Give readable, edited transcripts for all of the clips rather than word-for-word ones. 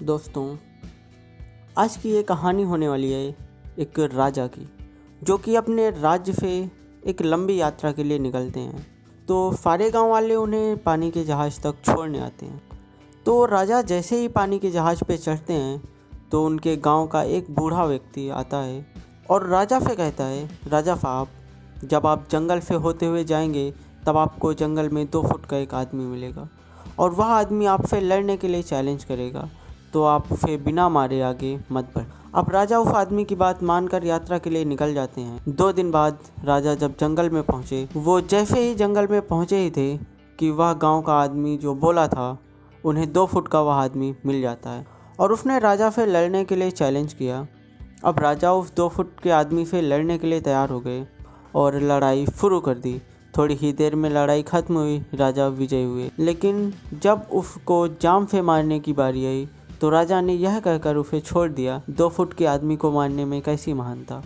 दोस्तों, आज की ये कहानी होने वाली है एक राजा की, जो कि अपने राज्य से एक लंबी यात्रा के लिए निकलते हैं। तो सारे गांव वाले उन्हें पानी के जहाज़ तक छोड़ने आते हैं। तो राजा जैसे ही पानी के जहाज़ पे चढ़ते हैं तो उनके गांव का एक बूढ़ा व्यक्ति आता है और राजा से कहता है, राजा साहब, जब आप जंगल से होते हुए जाएंगे तब आपको जंगल में 2 फुट का एक आदमी मिलेगा और वह आदमी आपसे लड़ने के लिए चैलेंज करेगा, तो आप उसे बिना मारे आगे मत बढ़। अब राजा उस आदमी की बात मानकर यात्रा के लिए निकल जाते हैं। 2 दिन बाद राजा जब जंगल में पहुंचे, वो जैसे ही जंगल में पहुंचे ही थे कि वह गांव का आदमी जो बोला था, उन्हें 2 फुट का वह आदमी मिल जाता है और उसने राजा से लड़ने के लिए चैलेंज किया। अब राजा उस 2 फुट के आदमी से लड़ने के लिए तैयार हो गए और लड़ाई शुरू कर दी। थोड़ी ही देर में लड़ाई खत्म हुई, राजा विजयी हुए। लेकिन जब उसको जाम से मारने की बारी आई तो राजा ने यह कहकर उसे छोड़ दिया, 2 फुट के आदमी को मारने में कैसी महानता।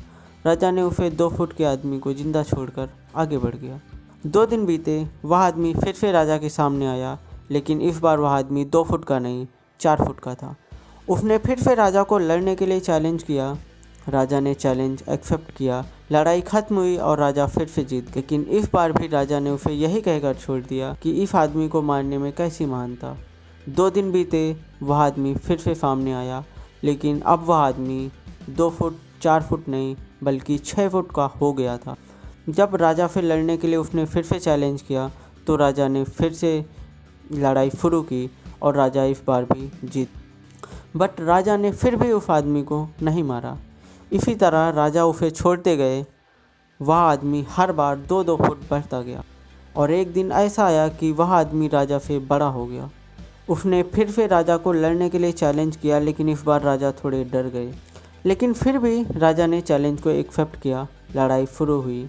राजा ने उसे 2 फुट के आदमी को जिंदा छोड़कर आगे बढ़ गया। 2 दिन बीते, वह आदमी फिर से राजा के सामने आया, लेकिन इस बार वह आदमी 2 फुट का नहीं 4 फुट का था। उसने फिर से राजा को लड़ने के लिए चैलेंज किया। राजा ने चैलेंज एक्सेप्ट किया। लड़ाई खत्म हुई और राजा फिर से जीत गए। लेकिन इस बार भी राजा ने उसे यही कहकर छोड़ दिया कि इस आदमी को मारने में कैसी महानता। 2 दिन बीते, वह आदमी फिर से सामने आया, लेकिन अब वह आदमी 2 फुट 4 फुट नहीं बल्कि 6 फुट का हो गया था। जब राजा से लड़ने के लिए उसने फिर से चैलेंज किया तो राजा ने फिर से लड़ाई शुरू की और राजा इस बार भी जीत। बट राजा ने फिर भी उस आदमी को नहीं मारा। इसी तरह राजा उसे छोड़ते गए। वह आदमी हर बार 2-2 फुट बढ़ता गया और एक दिन ऐसा आया कि वह आदमी राजा से बड़ा हो गया। उसने फिर से राजा को लड़ने के लिए चैलेंज किया, लेकिन इस बार राजा थोड़े डर गए। लेकिन फिर भी राजा ने चैलेंज को एक्सेप्ट किया। लड़ाई शुरू हुई,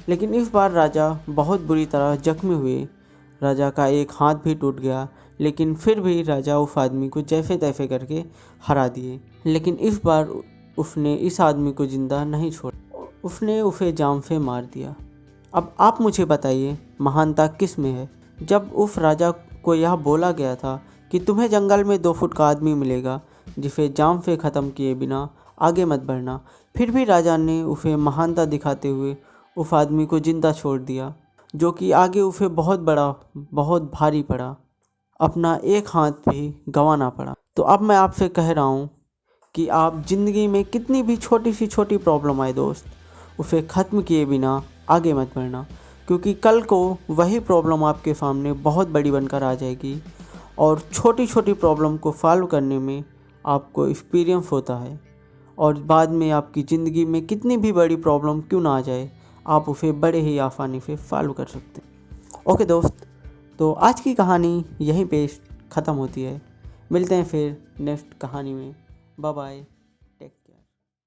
लेकिन इस बार राजा बहुत बुरी तरह जख्मी हुए। राजा का एक हाथ भी टूट गया, लेकिन फिर भी राजा उस आदमी को जैसे तैसे करके हरा दिए। लेकिन इस बार उसने इस आदमी को जिंदा नहीं छोड़ा, उसने उसे जाम से मार दिया। अब आप मुझे बताइए, महानता किस में है? जब उस राजा को यह बोला गया था कि तुम्हें जंगल में 2 फुट का आदमी मिलेगा जिसे जाम से ख़त्म किए बिना आगे मत बढ़ना, फिर भी राजा ने उसे महानता दिखाते हुए उस आदमी को जिंदा छोड़ दिया, जो कि आगे उसे बहुत भारी पड़ा। अपना एक हाथ भी गंवाना पड़ा। तो अब मैं आपसे कह रहा हूँ कि आप ज़िंदगी में कितनी भी छोटी सी छोटी प्रॉब्लम आए दोस्त, उसे ख़त्म किए बिना आगे मत बढ़ना, क्योंकि कल को वही प्रॉब्लम आपके सामने बहुत बड़ी बनकर आ जाएगी और छोटी छोटी प्रॉब्लम को सॉल्व करने में आपको एक्सपीरियंस होता है और बाद में आपकी ज़िंदगी में कितनी भी बड़ी प्रॉब्लम क्यों ना आ जाए, आप उसे बड़े ही आसानी से सॉल्व कर सकते हैं। ओके दोस्त, तो आज की कहानी यहीं पे ख़त्म होती है। मिलते हैं फिर नेक्स्ट कहानी में। Bye bye.